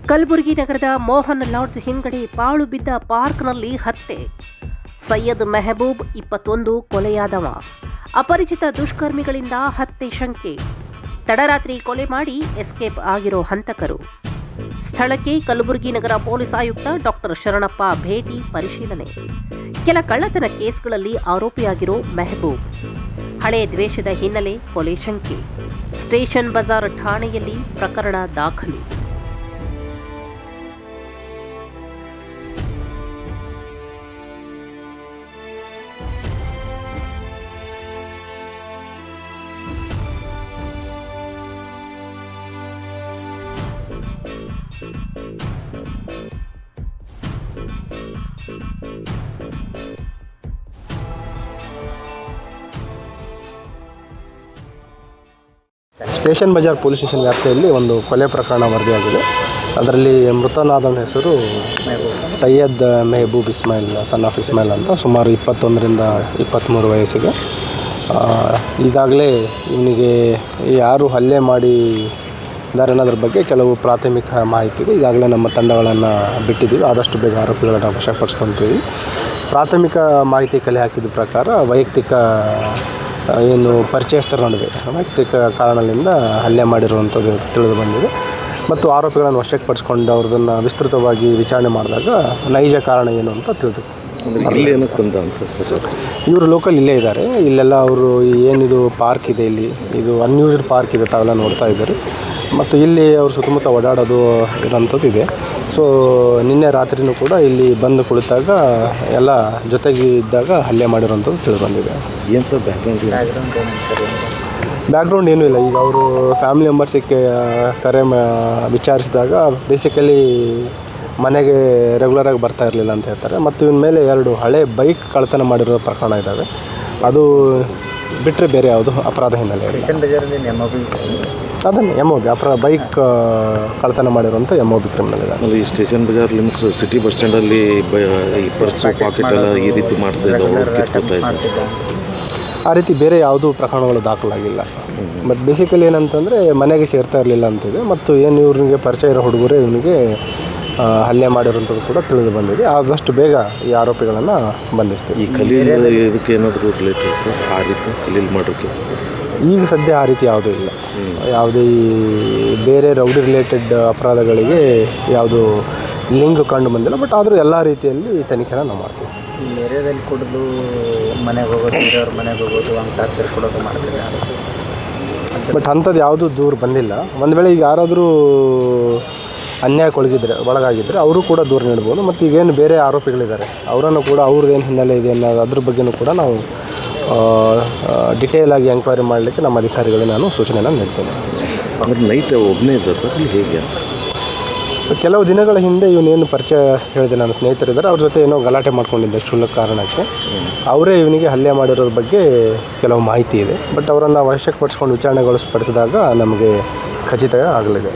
ಕಲಬುರಗಿ ನಗರದ ಮೋಹನ್ ಲಾಡ್ಜ್ ಹಿಂಗಡೆ ಪಾಳು ಬಿದ್ದ ಪಾರ್ಕ್ನಲ್ಲಿ ಹತ್ಯೆ. ಸೈಯದ್ ಮೆಹಬೂಬ್ 21 ಕೊಲೆಯಾದವ. ಅಪರಿಚಿತ ದುಷ್ಕರ್ಮಿಗಳಿಂದ ಹತ್ಯೆ ಶಂಕೆ. ತಡರಾತ್ರಿ ಕೊಲೆ ಮಾಡಿ ಎಸ್ಕೇಪ್ ಆಗಿರೋ ಹಂತಕರು. ಸ್ಥಳಕ್ಕೆ ಕಲಬುರಗಿ ನಗರ ಪೊಲೀಸ್ ಆಯುಕ್ತ ಡಾಕ್ಟರ್ ಶರಣಪ್ಪ ಭೇಟಿ ಪರಿಶೀಲನೆ. ಕೆಲ ಕಳ್ಳತನ ಕೇಸ್ಗಳಲ್ಲಿ ಆರೋಪಿಯಾಗಿರೋ ಮೆಹಬೂಬ್. ಹಳೆ ದ್ವೇಷದ ಹಿನ್ನೆಲೆ ಕೊಲೆ ಶಂಕೆ. ಸ್ಟೇಷನ್ ಬಜಾರ್ ಠಾಣೆಯಲ್ಲಿ ಪ್ರಕರಣ ದಾಖಲು. ಸ್ಟೇಷನ್ ಬಜಾರ್ ಪೊಲೀಸ್ ಸ್ಟೇಷನ್ ವ್ಯಾಪ್ತಿಯಲ್ಲಿ ಒಂದು ಕೊಲೆ ಪ್ರಕರಣ ವರದಿಯಾಗಿದೆ. ಅದರಲ್ಲಿ ಮೃತನಾದವನ ಹೆಸರು ಸೈಯದ್ ಮೆಹಬೂಬ್ ಇಸ್ಮಾಯಿಲ್, ಸನ್ ಆಫ್ ಇಸ್ಮಾಯಿಲ್ ಅಂತ. ಸುಮಾರು 21ರಿಂದ 23 ವಯಸ್ಸಿಗೆ. ಈಗಾಗಲೇ ಇವನಿಗೆ ಯಾರು ಹಲ್ಲೆ ಮಾಡಿದ್ದಾರೆ ಅನ್ನೋದ್ರ ಬಗ್ಗೆ ಕೆಲವು ಪ್ರಾಥಮಿಕ ಮಾಹಿತಿ ಇದೆ. ಈಗಾಗಲೇ ನಮ್ಮ ತಂಡಗಳನ್ನು ಬಿಟ್ಟಿದ್ದೀವಿ. ಆದಷ್ಟು ಬೇಗ ಆರೋಪಿಗಳನ್ನು ವಶಪಡಿಸ್ಕೊಳ್ತೀವಿ. ಪ್ರಾಥಮಿಕ ಮಾಹಿತಿ ಕಲೆ ಹಾಕಿದ ಪ್ರಕಾರ ವೈಯಕ್ತಿಕ ಏನು ಪರಿಚಯಸ್ಥರ ನಡುವೆ ವೈಯಕ್ತಿಕ ಕಾರಣದಿಂದ ಹಲ್ಲೆ ಮಾಡಿರುವಂಥದ್ದು ತಿಳಿದು ಬಂದಿದೆ. ಮತ್ತು ಆರೋಪಿಗಳನ್ನು ವಶಕ್ಕೆ ಪಡಿಸ್ಕೊಂಡು ಅವ್ರನ್ನ ವಿಸ್ತೃತವಾಗಿ ವಿಚಾರಣೆ ಮಾಡಿದಾಗ ನೈಜ ಕಾರಣ ಏನು ಅಂತ ತಿಳಿದು ಇವರು ಲೋಕಲ್ ಇಲ್ಲೇ ಇದ್ದಾರೆ. ಇಲ್ಲೆಲ್ಲ ಅವರು ಏನಿದು ಪಾರ್ಕ್ ಇದೆ, ಇದು ಅನ್ಯೂಸ್ಡ್ ಪಾರ್ಕ್ ಇದೆ, ತಾವೆಲ್ಲ ನೋಡ್ತಾ ಇದ್ದಾರೆ. ಮತ್ತು ಇಲ್ಲಿ ಅವರು ಸುತ್ತಮುತ್ತ ಓಡಾಡೋದು ಇರೋಂಥದ್ದು ಇದೆ. ಸೊ ನಿನ್ನೆ ರಾತ್ರಿನೂ ಕೂಡ ಇಲ್ಲಿ ಬಂದು ಕುಳಿತಾಗ ಎಲ್ಲ ಜೊತೆಗೆ ಇದ್ದಾಗ ಹಲ್ಲೆ ಮಾಡಿರೋಂಥದ್ದು ತಿಳಿದು ಬಂದಿದೆ. ಏನು ಸರ್ ಬ್ಯಾಕ್ಗ್ರೌಂಡ್ ಏನೂ ಇಲ್ಲ. ಈಗ ಅವರು ಫ್ಯಾಮಿಲಿ ಮೆಂಬರ್ಸಿಗೆ ಕರೆ ವಿಚಾರಿಸಿದಾಗ ಬೇಸಿಕಲಿ ಮನೆಗೆ ರೆಗ್ಯುಲರಾಗಿ ಬರ್ತಾ ಇರಲಿಲ್ಲ ಅಂತ ಹೇಳ್ತಾರೆ. ಮತ್ತು ಇವನ ಮೇಲೆ 2 ಹಳೆ ಬೈಕ್ ಕಳ್ಳತನ ಮಾಡಿರೋ ಪ್ರಕರಣ ಇದ್ದಾವೆ. ಅದು ಬಿಟ್ಟರೆ ಬೇರೆ ಯಾವುದು ಅಪರಾಧ ಹಿನ್ನೆಲೆ ಅದನ್ನು MOB ಬೈಕ್ ಕಳ್ಳತನ ಮಾಡಿರುವಂಥ MOB ಕ್ರಿಮಿನಲ್ ಇದೆ. ಈ station Bazar limits city bus ಸ್ಟ್ಯಾಂಡಲ್ಲಿ ಈ ಪರ್ಸು ಪಾಕೆಟ್ ಎಲ್ಲ ಈ ರೀತಿ ಮಾಡ್ತಾ ಆ ರೀತಿ ಬೇರೆ ಯಾವುದೂ ಪ್ರಕರಣಗಳು ದಾಖಲಾಗಿಲ್ಲ. ಬಟ್ ಬೇಸಿಕಲಿ ಏನಂತಂದರೆ ಮನೆಗೆ ಸೇರ್ತಾ ಇರಲಿಲ್ಲ ಅಂತಿದೆ. ಮತ್ತು ಏನು ಇವ್ರಿಗೆ ಪರಿಚಯ ಇರೋ ಹುಡುಗರೇ ಇವನಿಗೆ ಹಲ್ಲೆ ಮಾಡಿರೋಂಥದ್ದು ಕೂಡ ತಿಳಿದು ಬಂದಿದೆ. ಆದಷ್ಟು ಬೇಗ ಈ ಆರೋಪಿಗಳನ್ನು ಬಂಧಿಸ್ತೀವಿ. ಈ ಖಲೀಲ್ ಇದಕ್ಕೆ ಏನಾದರೂ ರಿಲೇಟೆಡ್ ಆ ರೀತಿ ಖಲೀಲ್ ಮಾಡೋ ಕೇಸ್ ಈಗ ಸದ್ಯ ಆ ರೀತಿ ಯಾವುದೂ ಇಲ್ಲ. ಯಾವುದೇ ಬೇರೆ ರೌಡಿ ರಿಲೇಟೆಡ್ ಅಪರಾಧಗಳಿಗೆ ಯಾವುದು ಲಿಂಕ್ ಕಂಡು ಬಂದಿಲ್ಲ. ಬಟ್ ಆದರೂ ಎಲ್ಲ ರೀತಿಯಲ್ಲಿ ತನಿಖೆನ ನಾವು ಮಾಡ್ತೀವಿ. ಈ ಏರಿಯಾದಲ್ಲಿ ಕುಡಿದು ಮನೆಗೆ ಹೋಗೋದು, ಅವ್ರ ಮನೆಗೆ ಹೋಗೋದು, ಹಂಗೆ ಟಾರ್ಚರ್ ಕೊಡೋದು ಮಾಡ್ತೀವಿ. ಬಟ್ ಅಂಥದ್ದು ಯಾವುದೂ ದೂರ ಬಂದಿಲ್ಲ. ಒಂದು ವೇಳೆ ಈಗ ಯಾರಾದರೂ ಒಳಗಾಗಿದ್ದರೆ ಅವರು ಕೂಡ ದೂರ ನೀಡ್ಬೋದು. ಮತ್ತು ಈಗೇನು ಬೇರೆ ಆರೋಪಿಗಳಿದ್ದಾರೆ ಅವರನ್ನು ಕೂಡ ಅವ್ರದ್ದೇನು ಹಿನ್ನೆಲೆ ಇದೆ ಅನ್ನೋದು ಅದ್ರ ಬಗ್ಗೆಯೂ ಕೂಡ ನಾವು ಡಿಟೇಲಾಗಿ ಎಂಕ್ವೈರಿ ಮಾಡಲಿಕ್ಕೆ ನಮ್ಮ ಅಧಿಕಾರಿಗಳಿಗೆ ನಾನು ಸೂಚನೆಯನ್ನು ನೀಡ್ತೇನೆ. ಅಂದರೆ ನೈಟ್ ಒಬ್ಬನೇ ಇದ್ದದ್ದು ಹೇಗೆ? ಕೆಲವು ದಿನಗಳ ಹಿಂದೆ ಇವನೇನು ಪರಿಚಯ ಹೇಳಿದೆ, ನನ್ನ ಸ್ನೇಹಿತರಿದ್ದಾರೆ, ಅವ್ರ ಜೊತೆ ಏನೋ ಗಲಾಟೆ ಮಾಡ್ಕೊಂಡಿದ್ದೆ ಕ್ಷುಲ್ಲಕ ಕಾರಣಕ್ಕೆ. ಅವರೇ ಇವನಿಗೆ ಹಲ್ಲೆ ಮಾಡಿರೋದ್ರ ಬಗ್ಗೆ ಕೆಲವು ಮಾಹಿತಿ ಇದೆ. ಬಟ್ ಅವರನ್ನು ವಶಕ್ಕೆ ಪಡಿಸ್ಕೊಂಡು ವಿಚಾರಣೆಗೊಳಿಸ್ಪಡಿಸಿದಾಗ ನಮಗೆ ಖಚಿತ ಆಗಲಿದೆ.